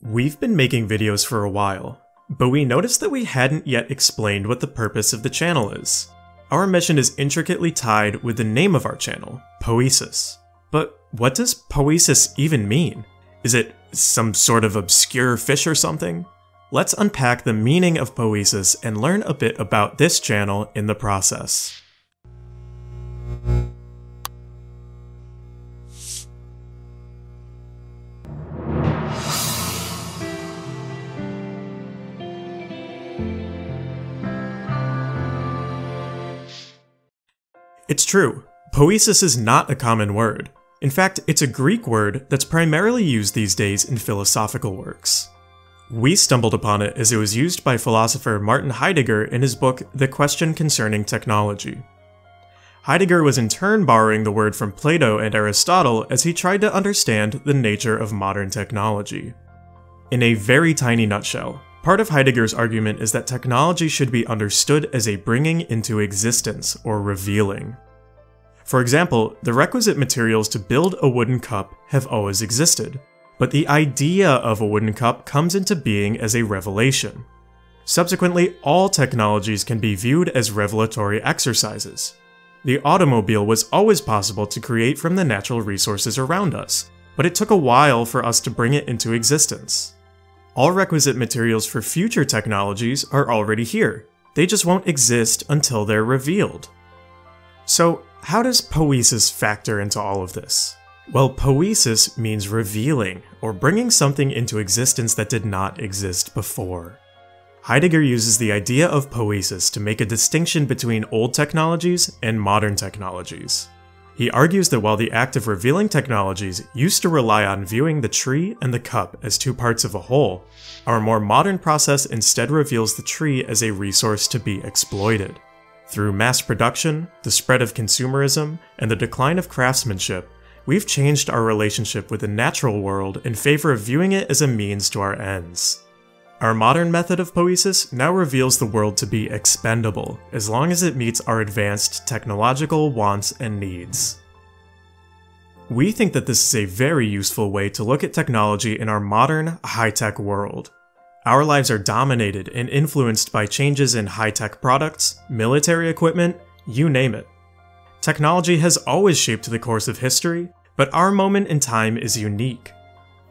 We've been making videos for a while, but we noticed that we hadn't yet explained what the purpose of the channel is. Our mission is intricately tied with the name of our channel, Poiesis. But what does Poiesis even mean? Is it some sort of obscure fish or something? Let's unpack the meaning of Poiesis and learn a bit about this channel in the process. It's true, poiesis is not a common word. In fact, it's a Greek word that's primarily used these days in philosophical works. We stumbled upon it as it was used by philosopher Martin Heidegger in his book The Question Concerning Technology. Heidegger was in turn borrowing the word from Plato and Aristotle as he tried to understand the nature of modern technology. In a very tiny nutshell, part of Heidegger's argument is that technology should be understood as a bringing into existence or revealing. For example, the requisite materials to build a wooden cup have always existed, but the idea of a wooden cup comes into being as a revelation. Subsequently, all technologies can be viewed as revelatory exercises. The automobile was always possible to create from the natural resources around us, but it took a while for us to bring it into existence. All requisite materials for future technologies are already here. They just won't exist until they're revealed. So, how does poiesis factor into all of this? Well, poiesis means revealing, or bringing something into existence that did not exist before. Heidegger uses the idea of poiesis to make a distinction between old technologies and modern technologies. He argues that while the act of revealing technologies used to rely on viewing the tree and the cup as two parts of a whole, our more modern process instead reveals the tree as a resource to be exploited. Through mass production, the spread of consumerism, and the decline of craftsmanship, we've changed our relationship with the natural world in favor of viewing it as a means to our ends. Our modern method of poiesis now reveals the world to be expendable, as long as it meets our advanced technological wants and needs. We think that this is a very useful way to look at technology in our modern, high-tech world. Our lives are dominated and influenced by changes in high-tech products, military equipment, you name it. Technology has always shaped the course of history, but our moment in time is unique.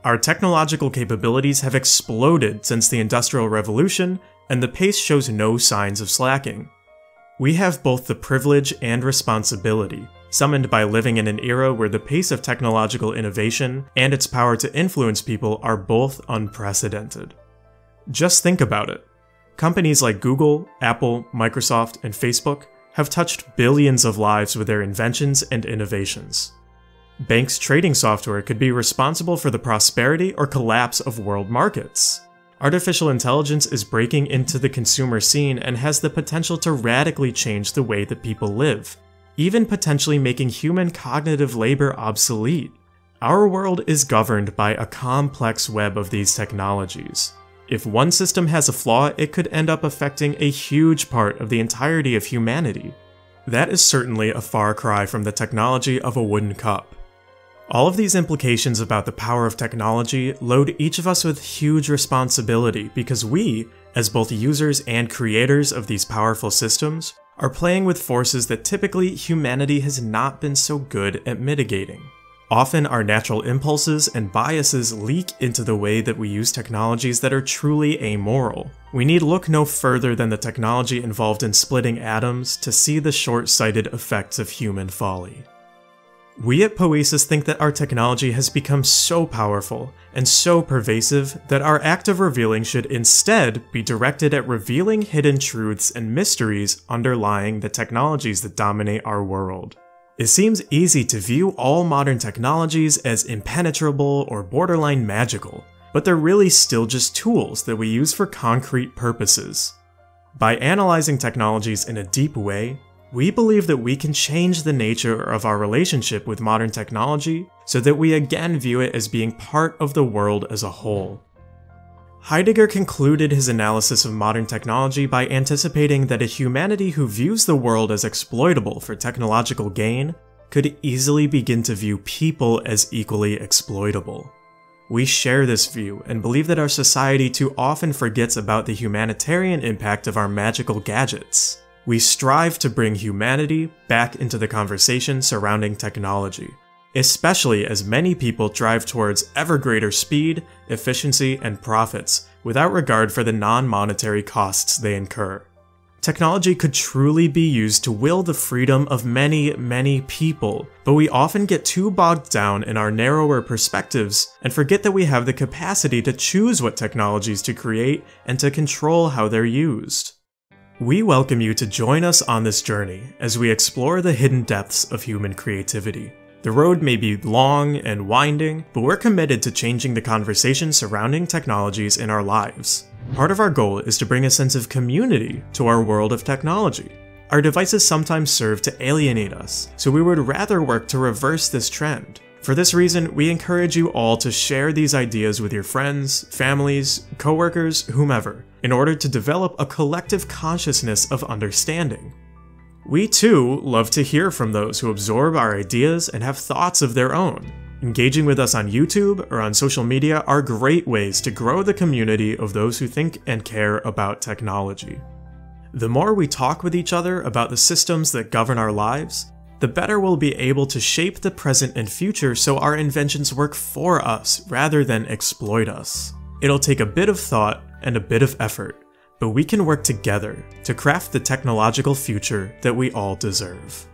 Our technological capabilities have exploded since the Industrial Revolution, and the pace shows no signs of slacking. We have both the privilege and responsibility, summoned by living in an era where the pace of technological innovation and its power to influence people are both unprecedented. Just think about it. Companies like Google, Apple, Microsoft, and Facebook have touched billions of lives with their inventions and innovations. Banks' trading software could be responsible for the prosperity or collapse of world markets. Artificial intelligence is breaking into the consumer scene and has the potential to radically change the way that people live, even potentially making human cognitive labor obsolete. Our world is governed by a complex web of these technologies. If one system has a flaw, it could end up affecting a huge part of the entirety of humanity. That is certainly a far cry from the technology of a wooden cup. All of these implications about the power of technology load each of us with huge responsibility because we, as both users and creators of these powerful systems, are playing with forces that typically humanity has not been so good at mitigating. Often our natural impulses and biases leak into the way that we use technologies that are truly amoral. We need look no further than the technology involved in splitting atoms to see the short-sighted effects of human folly. We at Poiesis think that our technology has become so powerful and so pervasive that our act of revealing should instead be directed at revealing hidden truths and mysteries underlying the technologies that dominate our world. It seems easy to view all modern technologies as impenetrable or borderline magical, but they're really still just tools that we use for concrete purposes. By analyzing technologies in a deep way, we believe that we can change the nature of our relationship with modern technology so that we again view it as being part of the world as a whole. Heidegger concluded his analysis of modern technology by anticipating that a humanity who views the world as exploitable for technological gain could easily begin to view people as equally exploitable. We share this view and believe that our society too often forgets about the humanitarian impact of our magical gadgets. We strive to bring humanity back into the conversation surrounding technology, especially as many people drive towards ever greater speed, efficiency, and profits without regard for the non-monetary costs they incur. Technology could truly be used to will the freedom of many, many people, but we often get too bogged down in our narrower perspectives and forget that we have the capacity to choose what technologies to create and to control how they're used. We welcome you to join us on this journey as we explore the hidden depths of human creativity. The road may be long and winding, but we're committed to changing the conversation surrounding technologies in our lives. Part of our goal is to bring a sense of community to our world of technology. Our devices sometimes serve to alienate us, so we would rather work to reverse this trend. For this reason, we encourage you all to share these ideas with your friends, families, coworkers, whomever, in order to develop a collective consciousness of understanding. We too love to hear from those who absorb our ideas and have thoughts of their own. Engaging with us on YouTube or on social media are great ways to grow the community of those who think and care about technology. The more we talk with each other about the systems that govern our lives, the better we'll be able to shape the present and future so our inventions work for us rather than exploit us. It'll take a bit of thought and a bit of effort, but we can work together to craft the technological future that we all deserve.